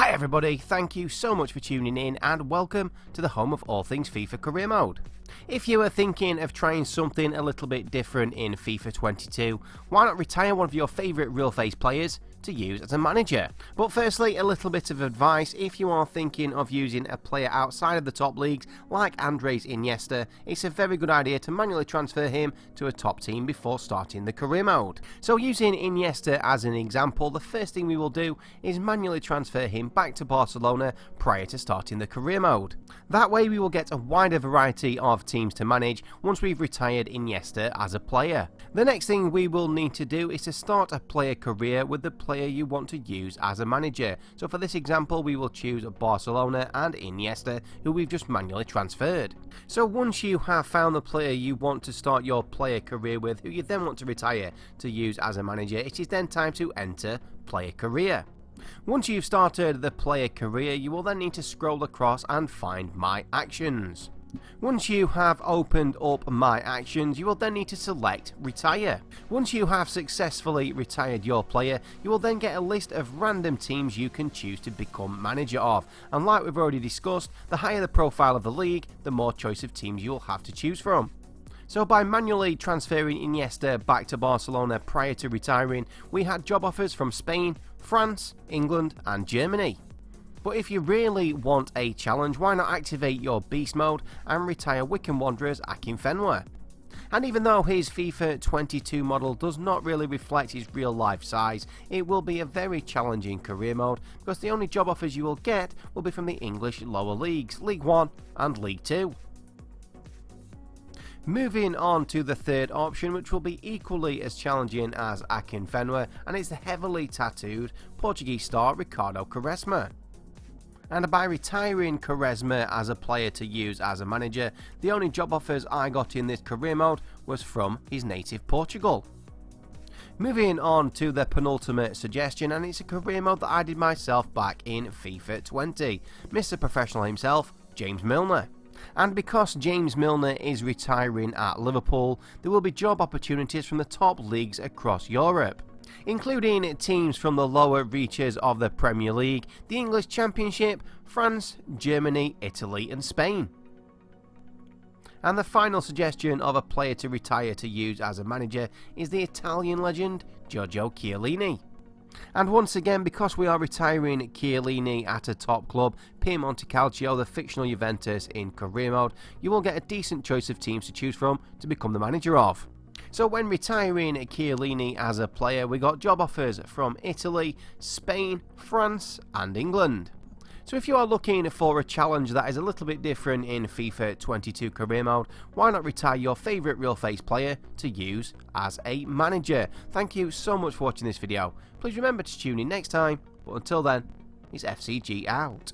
Hi everybody, thank you so much for tuning in and welcome to the home of all things FIFA Career Mode. If you are thinking of trying something a little bit different in FIFA 22, why not retire one of your favourite real face players to use as a manager? But firstly, a little bit of advice: if you are thinking of using a player outside of the top leagues like Andres Iniesta, it's a very good idea to manually transfer him to a top team before starting the career mode. So using Iniesta as an example, the first thing we will do is manually transfer him back to Barcelona prior to starting the career mode. That way we will get a wider variety of teams to manage once we've retired Iniesta as a player. The next thing we will need to do is to start a player career with the player you want to use as a manager. So for this example, we will choose Barcelona and Iniesta, who we've just manually transferred. So once you have found the player you want to start your player career with, who you then want to retire to use as a manager, it is then time to enter player career. Once you've started the player career, you will then need to scroll across and find My Actions. Once you have opened up My Actions, you will then need to select Retire. Once you have successfully retired your player, you will then get a list of random teams you can choose to become manager of, and like we've already discussed, the higher the profile of the league, the more choice of teams you will have to choose from. So by manually transferring Iniesta back to Barcelona prior to retiring, we had job offers from Spain, France, England and Germany. But if you really want a challenge, why not activate your beast mode and retire Wycombe Wanderers Akinfenwa? And even though his FIFA 22 model does not really reflect his real life size, it will be a very challenging career mode because the only job offers you will get will be from the English lower leagues, League 1 and League 2. Moving on to the third option, which will be equally as challenging as Akinfenwa, and it's the heavily tattooed Portuguese star Ricardo Quaresma. And by retiring Quaresma as a player to use as a manager, the only job offers I got in this career mode was from his native Portugal. Moving on to the penultimate suggestion, and it's a career mode that I did myself back in FIFA 20, Mr. Professional himself, James Milner. And because James Milner is retiring at Liverpool, there will be job opportunities from the top leagues across Europe, including teams from the lower reaches of the Premier League, the English Championship, France, Germany, Italy and Spain. And the final suggestion of a player to retire to use as a manager is the Italian legend Giorgio Chiellini. And once again, because we are retiring Chiellini at a top club, Piemonte Calcio, the fictional Juventus, in career mode, you will get a decent choice of teams to choose from to become the manager of. So when retiring Chiellini as a player, we got job offers from Italy, Spain, France and England. So if you are looking for a challenge that is a little bit different in FIFA 22 career mode, why not retire your favourite real face player to use as a manager? Thank you so much for watching this video. Please remember to tune in next time, but until then, it's FCG out.